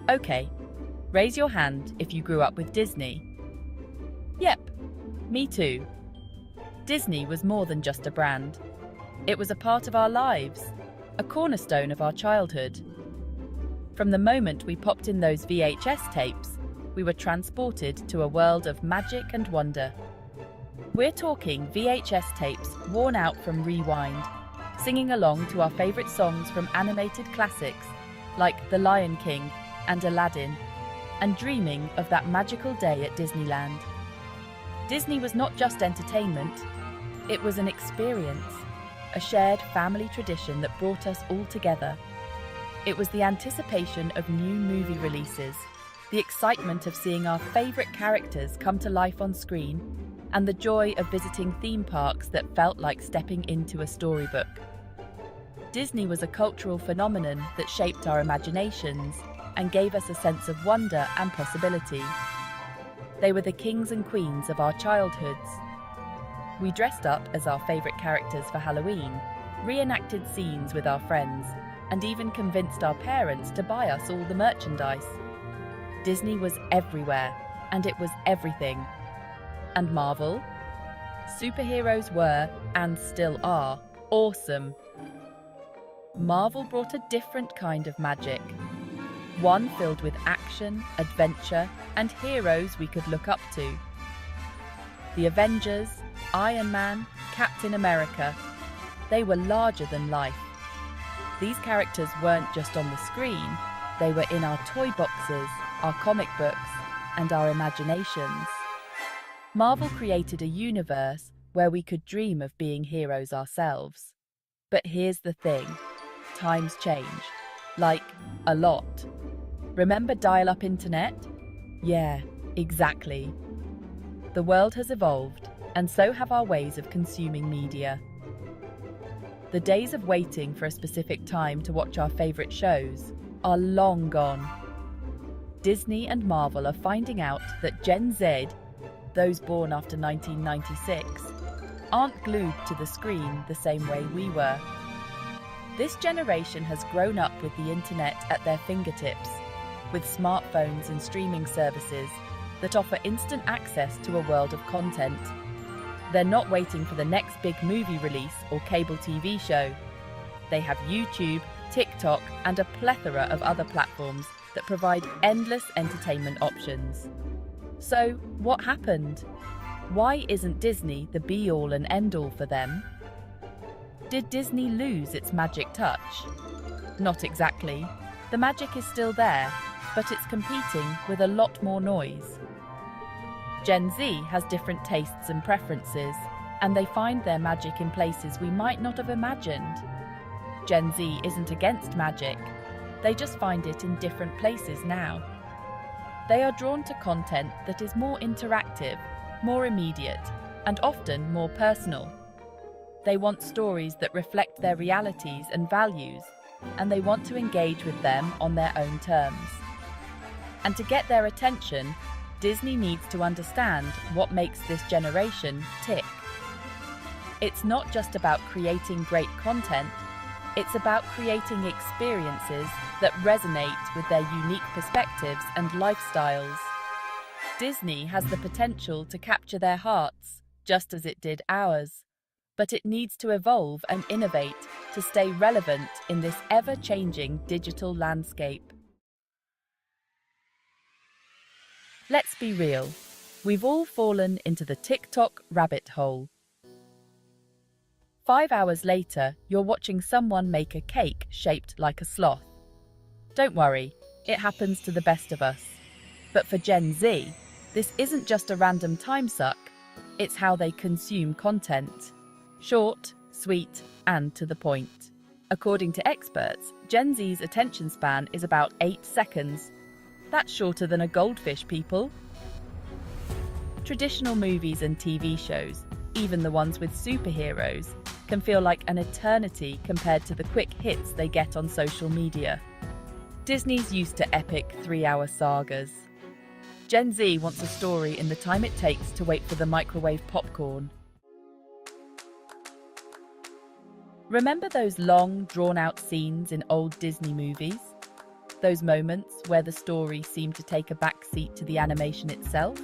Okay, raise your hand if you grew up with Disney. Yep, me too. Disney was more than just a brand. It was a part of our lives, a cornerstone of our childhood. From the moment we popped in those VHS tapes, we were transported to a world of magic and wonder. We're talking VHS tapes worn out from Rewind, singing along to our favorite songs from animated classics like The Lion King and Aladdin, and dreaming of that magical day at Disneyland. Disney was not just entertainment, it was an experience, a shared family tradition that brought us all together. It was the anticipation of new movie releases, the excitement of seeing our favorite characters come to life on screen, and the joy of visiting theme parks that felt like stepping into a storybook. Disney was a cultural phenomenon that shaped our imaginations and gave us a sense of wonder and possibility. They were the kings and queens of our childhoods. We dressed up as our favorite characters for Halloween, reenacted scenes with our friends, and even convinced our parents to buy us all the merchandise. Disney was everywhere, and it was everything. And Marvel? Superheroes were, and still are, awesome. Marvel brought a different kind of magic. One filled with action, adventure, and heroes we could look up to. The Avengers, Iron Man, Captain America, they were larger than life. These characters weren't just on the screen, they were in our toy boxes, our comic books, and our imaginations. Marvel created a universe where we could dream of being heroes ourselves. But here's the thing, times change. Like, a lot. Remember dial-up internet? Yeah, exactly. The world has evolved, and so have our ways of consuming media. The days of waiting for a specific time to watch our favorite shows are long gone. Disney and Marvel are finding out that Gen Z, those born after 1996, aren't glued to the screen the same way we were. This generation has grown up with the internet at their fingertips, with smartphones and streaming services that offer instant access to a world of content. They're not waiting for the next big movie release or cable TV show. They have YouTube, TikTok, and a plethora of other platforms that provide endless entertainment options. So, what happened? Why isn't Disney the be-all and end-all for them? Did Disney lose its magic touch? Not exactly. The magic is still there, but it's competing with a lot more noise. Gen Z has different tastes and preferences, and they find their magic in places we might not have imagined. Gen Z isn't against magic, they just find it in different places now. They are drawn to content that is more interactive, more immediate, and often more personal. They want stories that reflect their realities and values, and they want to engage with them on their own terms. And to get their attention, Disney needs to understand what makes this generation tick. It's not just about creating great content, it's about creating experiences that resonate with their unique perspectives and lifestyles. Disney has the potential to capture their hearts, just as it did ours, but it needs to evolve and innovate to stay relevant in this ever-changing digital landscape. Let's be real, we've all fallen into the TikTok rabbit hole. 5 hours later, you're watching someone make a cake shaped like a sloth. Don't worry, it happens to the best of us. But for Gen Z, this isn't just a random time suck, it's how they consume content. Short, sweet, and to the point. According to experts, Gen Z's attention span is about 8 seconds. That's shorter than a goldfish, people. Traditional movies and TV shows, even the ones with superheroes, can feel like an eternity compared to the quick hits they get on social media. Disney's used to epic 3-hour sagas. Gen Z wants a story in the time it takes to wait for the microwave popcorn. Remember those long, drawn-out scenes in old Disney movies? Those moments where the story seemed to take a backseat to the animation itself?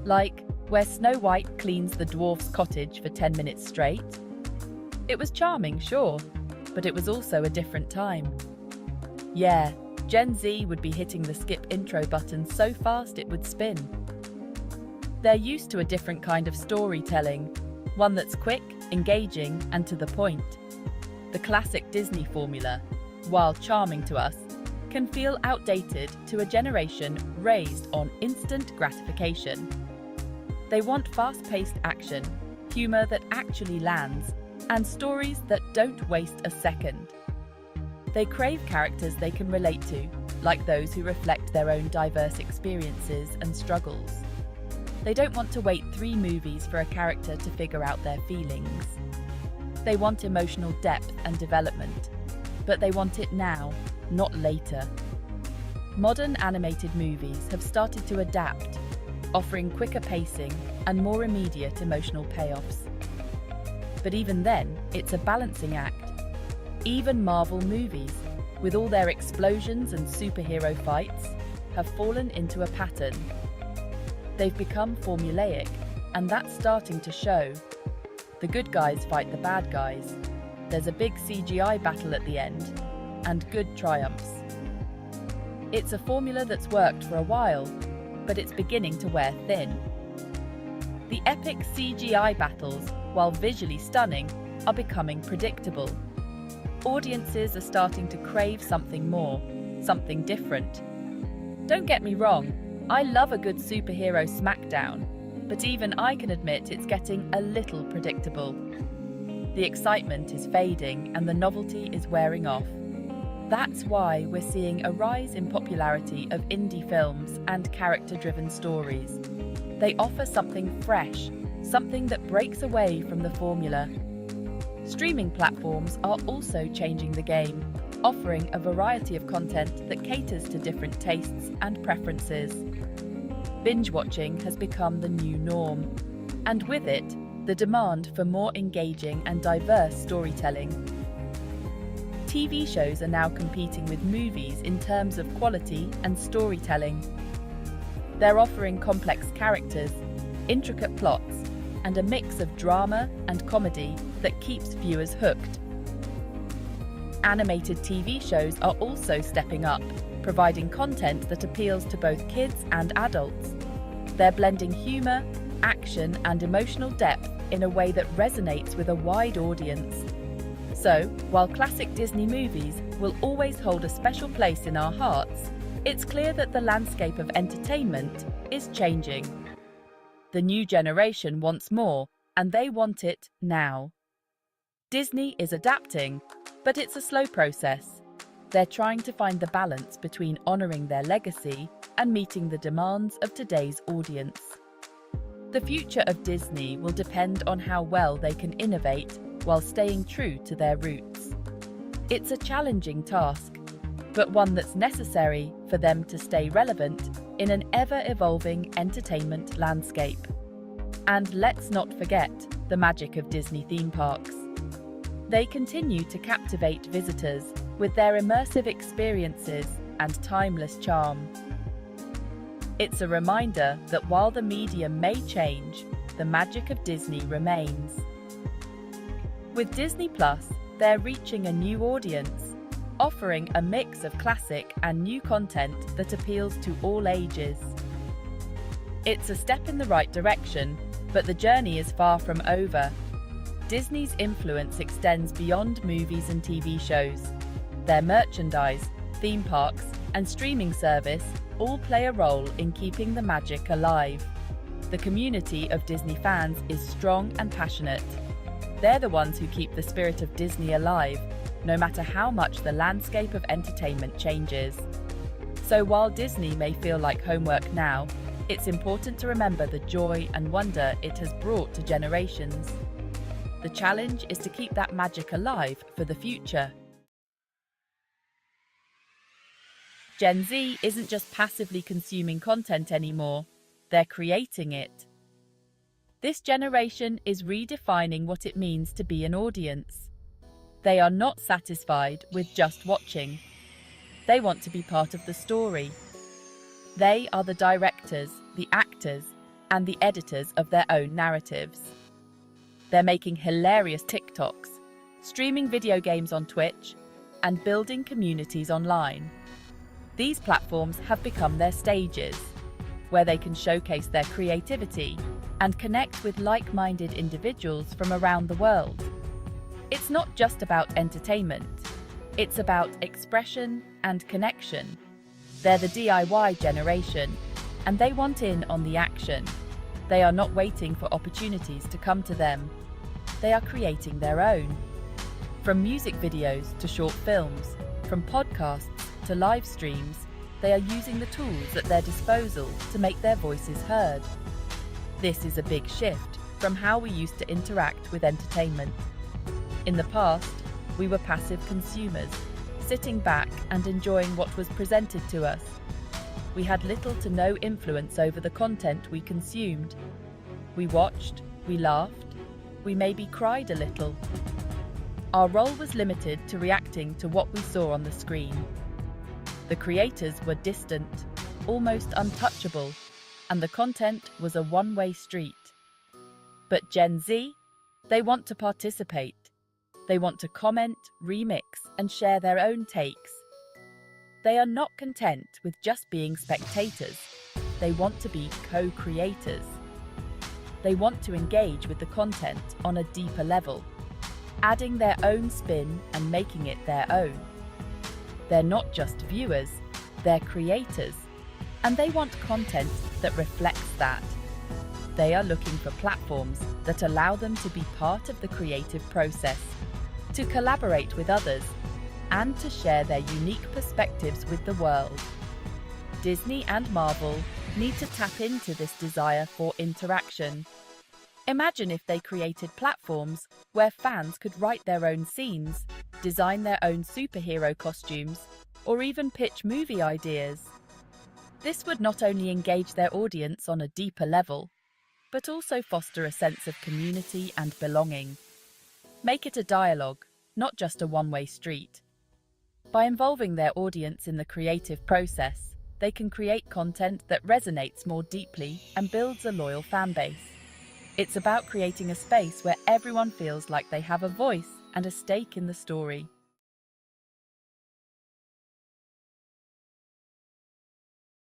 Like where Snow White cleans the dwarf's cottage for 10 minutes straight? It was charming, sure, but it was also a different time. Yeah, Gen Z would be hitting the skip intro button so fast it would spin. They're used to a different kind of storytelling, one that's quick, engaging, and to the point. The classic Disney formula, while charming to us, can feel outdated to a generation raised on instant gratification. They want fast-paced action, humor that actually lands, and stories that don't waste a second. They crave characters they can relate to, like those who reflect their own diverse experiences and struggles. They don't want to wait 3 movies for a character to figure out their feelings. They want emotional depth and development, but they want it now, not later. Modern animated movies have started to adapt, offering quicker pacing and more immediate emotional payoffs. But even then, it's a balancing act. Even Marvel movies, with all their explosions and superhero fights, have fallen into a pattern. They've become formulaic, and that's starting to show. The good guys fight the bad guys. There's a big CGI battle at the end, and good triumphs. It's a formula that's worked for a while, but it's beginning to wear thin. The epic CGI battles, while visually stunning, are becoming predictable. Audiences are starting to crave something more, something different. Don't get me wrong, I love a good superhero smackdown, but even I can admit it's getting a little predictable. The excitement is fading and the novelty is wearing off. That's why we're seeing a rise in popularity of indie films and character-driven stories. They offer something fresh, something that breaks away from the formula. Streaming platforms are also changing the game, offering a variety of content that caters to different tastes and preferences. Binge watching has become the new norm, and with it, the demand for more engaging and diverse storytelling. TV shows are now competing with movies in terms of quality and storytelling. They're offering complex characters, intricate plots, and a mix of drama and comedy that keeps viewers hooked. Animated TV shows are also stepping up, providing content that appeals to both kids and adults. They're blending humor, action, and emotional depth in a way that resonates with a wide audience. So, while classic Disney movies will always hold a special place in our hearts, it's clear that the landscape of entertainment is changing. The new generation wants more, and they want it now. Disney is adapting, but it's a slow process. They're trying to find the balance between honoring their legacy and meeting the demands of today's audience. The future of Disney will depend on how well they can innovate while staying true to their roots. It's a challenging task, but one that's necessary for them to stay relevant in an ever-evolving entertainment landscape. And let's not forget the magic of Disney theme parks. They continue to captivate visitors with their immersive experiences and timeless charm. It's a reminder that while the medium may change, the magic of Disney remains. With Disney Plus, they're reaching a new audience, offering a mix of classic and new content that appeals to all ages. It's a step in the right direction, but the journey is far from over. Disney's influence extends beyond movies and TV shows. Their merchandise, theme parks, and streaming service all play a role in keeping the magic alive. The community of Disney fans is strong and passionate. They're the ones who keep the spirit of Disney alive, no matter how much the landscape of entertainment changes. So while Disney may feel like homework now, it's important to remember the joy and wonder it has brought to generations. The challenge is to keep that magic alive for the future. Gen Z isn't just passively consuming content anymore, they're creating it. This generation is redefining what it means to be an audience. They are not satisfied with just watching. They want to be part of the story. They are the directors, the actors, and the editors of their own narratives. They're making hilarious TikToks, streaming video games on Twitch, and building communities online. These platforms have become their stages, where they can showcase their creativity and connect with like-minded individuals from around the world. It's not just about entertainment, it's about expression and connection. They're the DIY generation, and they want in on the action. They are not waiting for opportunities to come to them. They are creating their own. From music videos to short films, from podcasts to live streams, they are using the tools at their disposal to make their voices heard. This is a big shift from how we used to interact with entertainment. In the past, we were passive consumers, sitting back and enjoying what was presented to us. We had little to no influence over the content we consumed. We watched, we laughed, we maybe cried a little. Our role was limited to reacting to what we saw on the screen. The creators were distant, almost untouchable, and the content was a one-way street. But Gen Z, they want to participate. They want to comment, remix, and share their own takes. They are not content with just being spectators. They want to be co-creators. They want to engage with the content on a deeper level, adding their own spin and making it their own. They're not just viewers, they're creators, and they want content that reflects that. They are looking for platforms that allow them to be part of the creative process, to collaborate with others, and to share their unique perspectives with the world. Disney and Marvel need to tap into this desire for interaction. Imagine if they created platforms where fans could write their own scenes, design their own superhero costumes, or even pitch movie ideas. This would not only engage their audience on a deeper level, but also foster a sense of community and belonging. Make it a dialogue, not just a one-way street. By involving their audience in the creative process, they can create content that resonates more deeply and builds a loyal fan base. It's about creating a space where everyone feels like they have a voice and a stake in the story.